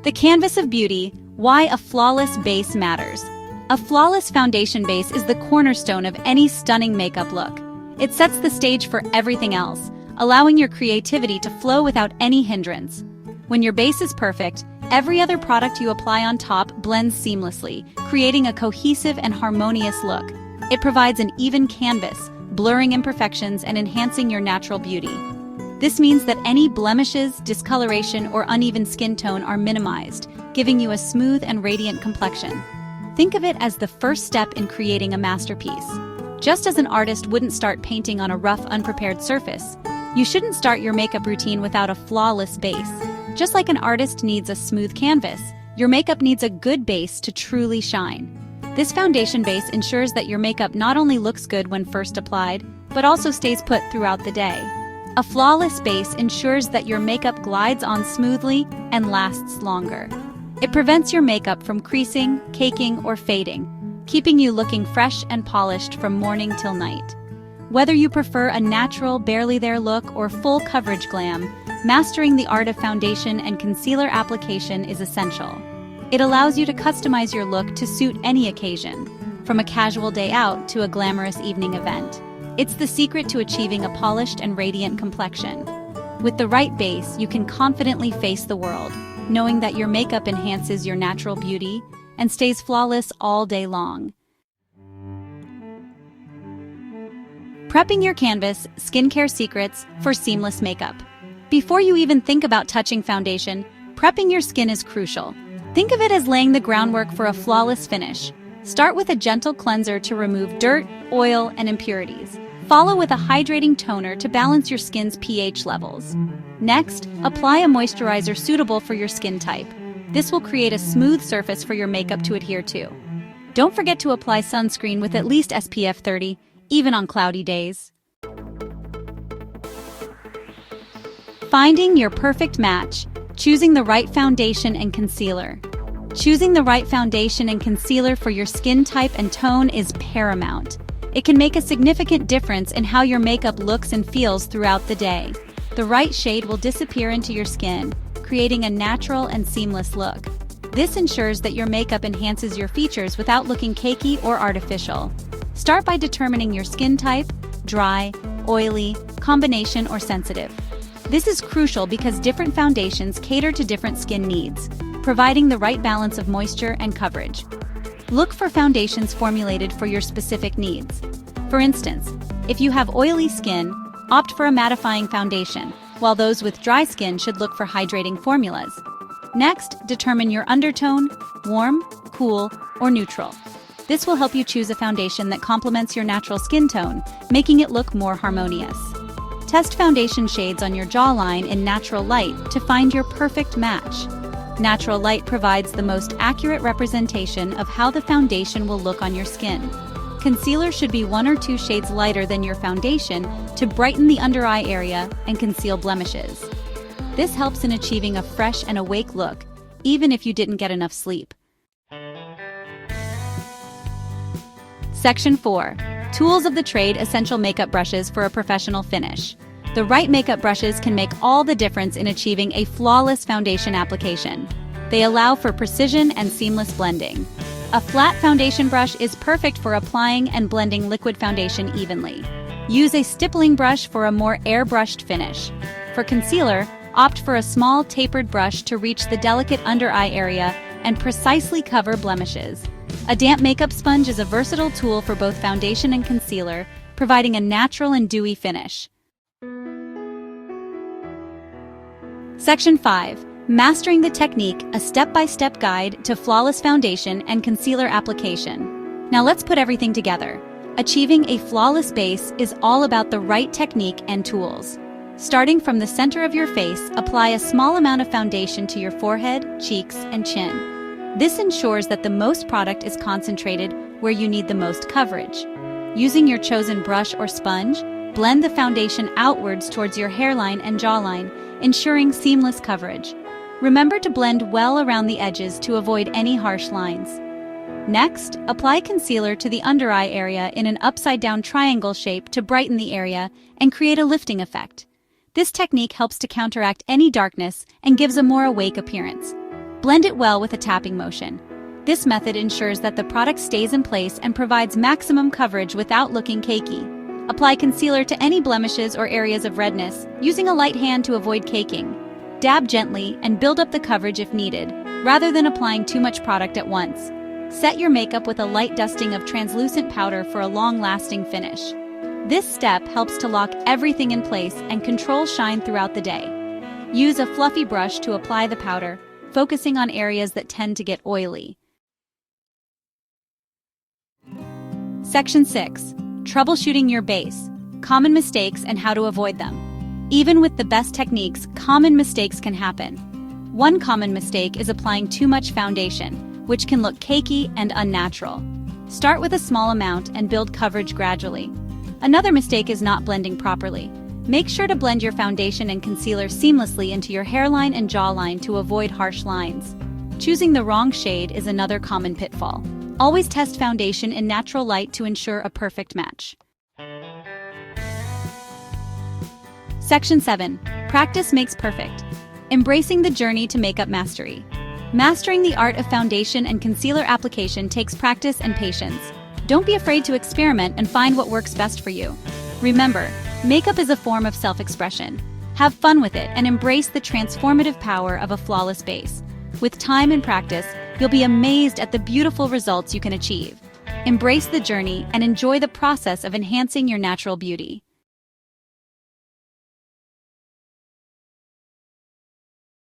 The canvas of beauty, why a flawless base matters. A flawless foundation base is the cornerstone of any stunning makeup look. It sets the stage for everything else, allowing your creativity to flow without any hindrance. When your base is perfect, every other product you apply on top blends seamlessly, creating a cohesive and harmonious look. It provides an even canvas, blurring imperfections and enhancing your natural beauty. This means that any blemishes, discoloration, or uneven skin tone are minimized, giving you a smooth and radiant complexion. Think of it as the first step in creating a masterpiece. Just as an artist wouldn't start painting on a rough, unprepared surface, you shouldn't start your makeup routine without a flawless base. Just like an artist needs a smooth canvas, your makeup needs a good base to truly shine. This foundation base ensures that your makeup not only looks good when first applied, but also stays put throughout the day. A flawless base ensures that your makeup glides on smoothly and lasts longer. It prevents your makeup from creasing, caking, or fading, keeping you looking fresh and polished from morning till night. Whether you prefer a natural, barely there look or full coverage glam, mastering the art of foundation and concealer application is essential. It allows you to customize your look to suit any occasion, from a casual day out to a glamorous evening event. It's the secret to achieving a polished and radiant complexion. With the right base, you can confidently face the world, knowing that your makeup enhances your natural beauty and stays flawless all day long. Prepping your canvas, skincare secrets for seamless makeup. Before you even think about touching foundation, prepping your skin is crucial. Think of it as laying the groundwork for a flawless finish. Start with a gentle cleanser to remove dirt, oil, and impurities. Follow with a hydrating toner to balance your skin's pH levels. Next, apply a moisturizer suitable for your skin type. This will create a smooth surface for your makeup to adhere to. Don't forget to apply sunscreen with at least SPF 30, even on cloudy days. Finding your perfect match. Choosing the right foundation and concealer. Choosing the right foundation and concealer for your skin type and tone is paramount. It can make a significant difference in how your makeup looks and feels throughout the day. The right shade will disappear into your skin, creating a natural and seamless look. This ensures that your makeup enhances your features without looking cakey or artificial. Start by determining your skin type: dry, oily, combination, or sensitive. This is crucial because different foundations cater to different skin needs, providing the right balance of moisture and coverage. Look for foundations formulated for your specific needs. For instance, if you have oily skin, opt for a mattifying foundation, while those with dry skin should look for hydrating formulas. Next, determine your undertone: warm, cool, or neutral. This will help you choose a foundation that complements your natural skin tone, making it look more harmonious. Test foundation shades on your jawline in natural light to find your perfect match. Natural light provides the most accurate representation of how the foundation will look on your skin. Concealer should be 1 or 2 shades lighter than your foundation to brighten the under eye area and conceal blemishes. This helps in achieving a fresh and awake look, even if you didn't get enough sleep. Section 4. Tools of the trade: essential makeup brushes for a professional finish. The right makeup brushes can make all the difference in achieving a flawless foundation application. They allow for precision and seamless blending. A flat foundation brush is perfect for applying and blending liquid foundation evenly. Use a stippling brush for a more airbrushed finish. For concealer, opt for a small tapered brush to reach the delicate under eye area and precisely cover blemishes. A damp makeup sponge is a versatile tool for both foundation and concealer, providing a natural and dewy finish. Section 5. Mastering the technique: a step-by-step guide to flawless foundation and concealer application. Now let's put everything together. Achieving a flawless base is all about the right technique and tools. Starting from the center of your face, apply a small amount of foundation to your forehead, cheeks, and chin. This ensures that the most product is concentrated where you need the most coverage. Using your chosen brush or sponge, blend the foundation outwards towards your hairline and jawline, ensuring seamless coverage. Remember to blend well around the edges to avoid any harsh lines. Next, apply concealer to the under eye area in an upside-down triangle shape to brighten the area and create a lifting effect. This technique helps to counteract any darkness and gives a more awake appearance. Blend it well with a tapping motion. This method ensures that the product stays in place and provides maximum coverage without looking cakey. Apply concealer to any blemishes or areas of redness, using a light hand to avoid caking. Dab gently and build up the coverage if needed, rather than applying too much product at once. Set your makeup with a light dusting of translucent powder for a long-lasting finish. This step helps to lock everything in place and control shine throughout the day. Use a fluffy brush to apply the powder, focusing on areas that tend to get oily. Section 6. Troubleshooting your base. Common mistakes and how to avoid them. Even with the best techniques, common mistakes can happen. One common mistake is applying too much foundation, which can look cakey and unnatural. Start with a small amount and build coverage gradually. Another mistake is not blending properly. Make sure to blend your foundation and concealer seamlessly into your hairline and jawline to avoid harsh lines. Choosing the wrong shade is another common pitfall. Always test foundation in natural light to ensure a perfect match. Section 7. Practice makes perfect. Embracing the journey to makeup mastery. Mastering the art of foundation and concealer application takes practice and patience. Don't be afraid to experiment and find what works best for you. Remember, makeup is a form of self-expression. Have fun with it and embrace the transformative power of a flawless base. With time and practice, you'll be amazed at the beautiful results you can achieve. Embrace the journey and enjoy the process of enhancing your natural beauty.